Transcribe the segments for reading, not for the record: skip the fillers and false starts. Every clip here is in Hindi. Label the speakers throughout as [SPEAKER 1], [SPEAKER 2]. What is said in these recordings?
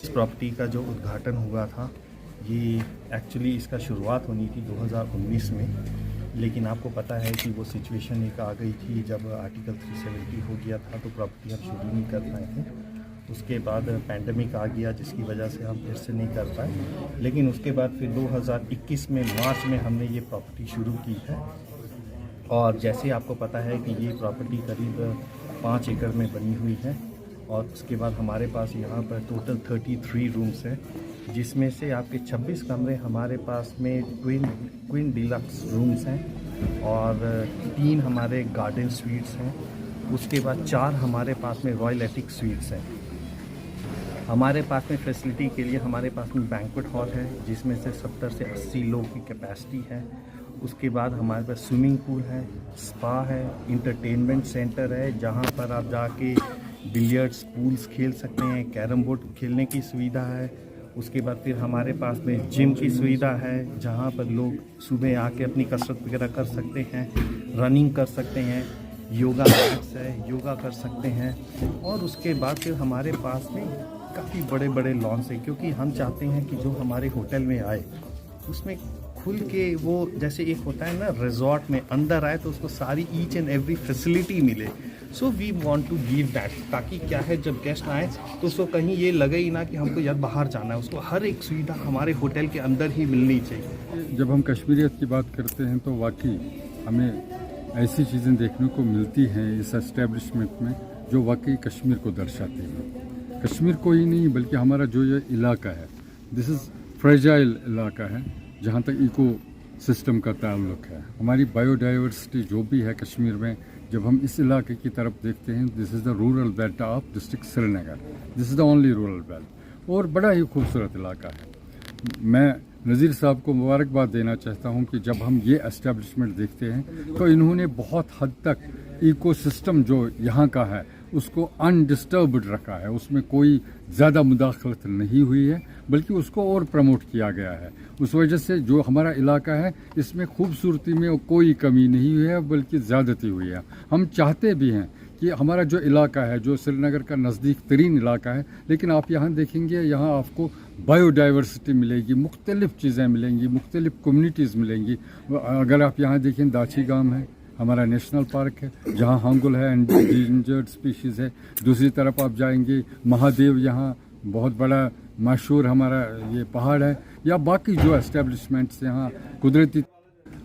[SPEAKER 1] प्रॉपर्टी का जो उद्घाटन हुआ था, ये एक्चुअली इसका शुरुआत होनी थी 2019 में, लेकिन आपको पता है कि वो सिचुएशन एक आ गई थी जब आर्टिकल 370 हो गया था तो प्रॉपर्टी हम शुरू नहीं कर पाए थे। उसके बाद पैंडमिक आ गया जिसकी वजह से हम फिर से नहीं कर पाए, लेकिन उसके बाद फिर 2021 में मार्च में हमने ये प्रॉपर्टी शुरू की है। और जैसे आपको पता है कि ये प्रॉपर्टी करीब 5 एकड़ में बनी हुई है और उसके बाद हमारे पास यहाँ पर टोटल 33 रूम्स हैं, जिसमें से आपके 26 कमरे हमारे पास में क्वीन डिलक्स रूम्स हैं और 3 हमारे गार्डन स्वीट्स हैं। उसके बाद 4 हमारे पास में रॉयल एटिक स्वीट्स हैं। हमारे पास में फैसिलिटी के लिए हमारे पास में बैंक्वेट हॉल है जिसमें से 70 से 80 लोग की कैपेसिटी है। उसके बाद हमारे पास स्विमिंग पूल है, स्पा है, इंटरटेनमेंट सेंटर है जहाँ पर आप जाके बिलियर्ड्स पूल्स खेल सकते हैं, कैरम बोर्ड खेलने की सुविधा है। उसके बाद फिर हमारे पास में जिम की सुविधा है जहाँ पर लोग सुबह आके अपनी कसरत वगैरह कर सकते हैं, रनिंग कर सकते हैं, योगा मैट्स है, योगा कर सकते हैं। और उसके बाद फिर हमारे पास में काफ़ी बड़े बड़े लॉन्स हैं, क्योंकि हम चाहते हैं कि जो हमारे होटल में आए उसमें खुल के वो जैसे एक होता है ना रिजॉर्ट में अंदर आए तो उसको सारी ईच एंड एवरी फैसिलिटी मिले। So we want to give that, ताकि क्या है जब गेस्ट आए तो उसको कहीं ये लगे ही ना कि हमको यार बाहर जाना है, उसको हर एक सुविधा हमारे होटल के अंदर ही मिलनी चाहिए।
[SPEAKER 2] जब हम कश्मीरियत की बात करते हैं तो वाकई हमें ऐसी चीज़ें देखने को मिलती हैं इस एस्टेब्लिशमेंट में जो वाकई कश्मीर को दर्शाती हैं। कश्मीर को ही नहीं बल्कि हमारा जो ये इलाका है, दिस इज़ फ्रेजाइल इलाका है जहाँ तक इको सिस्टम का ताल्लुक है। हमारी बायोडाइवर्सिटी जो भी है कश्मीर में, जब हम इस इलाके की तरफ देखते हैं, this is the rural belt of district Srinagar, this is the only rural belt और बड़ा ही खूबसूरत इलाका है। मैं नज़ीर साहब को मुबारकबाद देना चाहता हूं कि जब हम ये एस्टेब्लिशमेंट देखते हैं तो इन्होंने बहुत हद तक इकोसिस्टम जो यहाँ का है उसको अनडिस्टर्ब्ड रखा है, उसमें कोई ज़्यादा मुदाखलत नहीं हुई है बल्कि उसको और प्रमोट किया गया है। उस वजह से जो हमारा इलाका है इसमें खूबसूरती में कोई कमी नहीं हुई है बल्कि ज़्यादती हुई है। हम चाहते भी हैं कि हमारा जो इलाका है जो श्रीनगर का नज़दीक तरीन इलाका है, लेकिन आप यहाँ देखेंगे यहाँ आपको बायोडाइवर्सिटी मिलेगी, मुख्तलिफ़ चीज़ें मिलेंगी, मुख्तलिफ़ कम्युनिटीज़ मिलेंगी। अगर आप यहाँ देखें दाची गांव है, हमारा नेशनल पार्क है जहाँ हांगुल है, एंडेंजर्ड स्पीशीज़ है। दूसरी तरफ आप जाएंगे महादेव, यहाँ बहुत बड़ा मशहूर हमारा ये पहाड़ है, या बाकी जो एस्टेब्लिशमेंट्स यहाँ कुदरती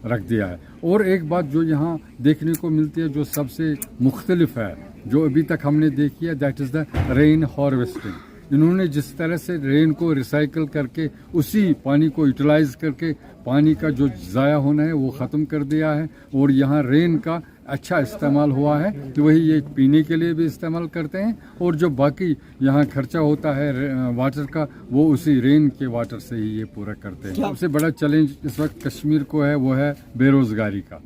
[SPEAKER 2] रख दिया है। और एक बात जो यहाँ देखने को मिलती है जो सबसे मुख्तलिफ है जो अभी तक हमने देखी है, that is the rain harvesting. इन्होंने जिस तरह से रेन को रिसाइकल करके उसी पानी को यूटिलाइज करके पानी का जो ज़ाया होना है वो ख़त्म कर दिया है और यहाँ रेन का अच्छा इस्तेमाल हुआ है, तो वही ये पीने के लिए भी इस्तेमाल करते हैं और जो बाकी यहाँ खर्चा होता है वाटर का वो उसी रेन के वाटर से ही ये पूरा करते हैं। सबसे बड़ा चैलेंज इस वक्त कश्मीर को है वो है बेरोज़गारी का।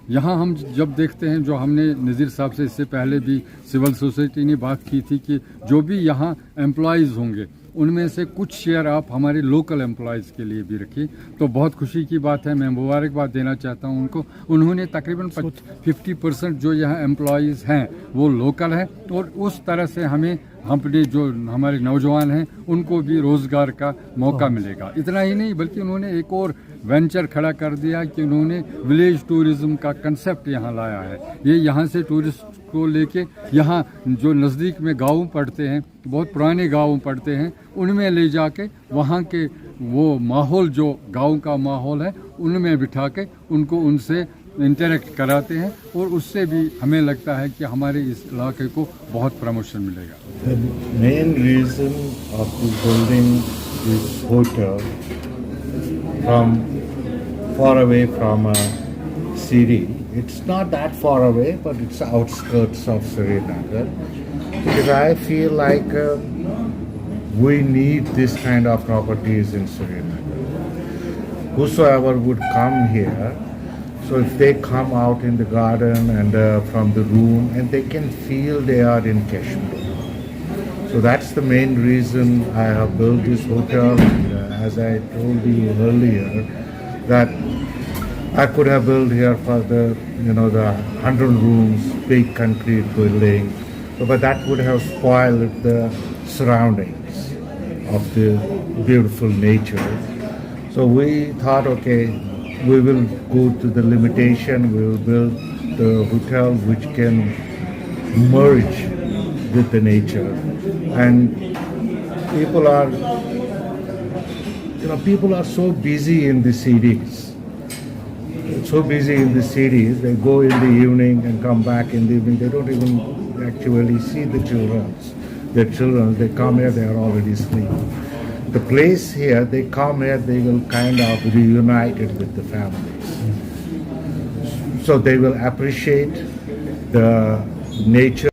[SPEAKER 2] यहाँ हम जब देखते हैं, जो हमने नज़ीर साहब से इससे पहले भी सिविल सोसाइटी ने बात की थी कि जो भी यहाँ एम्प्लॉयज़ होंगे उनमें से कुछ शेयर आप हमारे लोकल एम्प्लॉयज़ के लिए भी रखिए, तो बहुत खुशी की बात है। मैं मुबारकबाद देना चाहता हूँ उनको। उन्होंने तकरीबन 50% जो यहाँ एम्प्लॉयज़ हैं वो लोकल हैं और उस तरह से हमें अपने जो हमारे नौजवान हैं उनको भी रोज़गार का मौका मिलेगा। इतना ही नहीं बल्कि उन्होंने एक और वेंचर खड़ा कर दिया कि उन्होंने विलेज टूरिज़्म का कंसेप्ट यहाँ लाया है। ये यहाँ से टूरिस्ट को लेके यहाँ जो नज़दीक में गाँव पड़ते हैं, बहुत पुराने गाँव पड़ते हैं, उनमें ले जाके वहाँ के वो माहौल जो गाँव का माहौल है उनमें बिठा के उनको उनसे इंटरेक्ट कराते हैं और उससे भी हमें लगता है कि हमारे इस इलाके को बहुत प्रमोशन मिलेगा।
[SPEAKER 3] The main reason of building this hotel from far away from a city, it's not that far away, but it's outskirts of Srinagar, because I feel like we need this kind of properties in Srinagar. Whosoever would come here, so if they come out in the garden and from the room, and they can feel they are in Kashmir. So that's the main reason I have built this hotel. And, as I told you earlier, that I could have built here for the 100 rooms, big concrete building, but that would have spoiled the surroundings of the beautiful nature. So we thought, okay, we will go to the limitation, we will build the hotel which can merge with the nature. And people are so busy in the cities. So busy in the cities, they go in the evening and come back in the evening. They don't even actually see the children. Their children, they come here, they are already asleep. The place here, they come here, they will kind of reunited with the families. So they will appreciate the nature.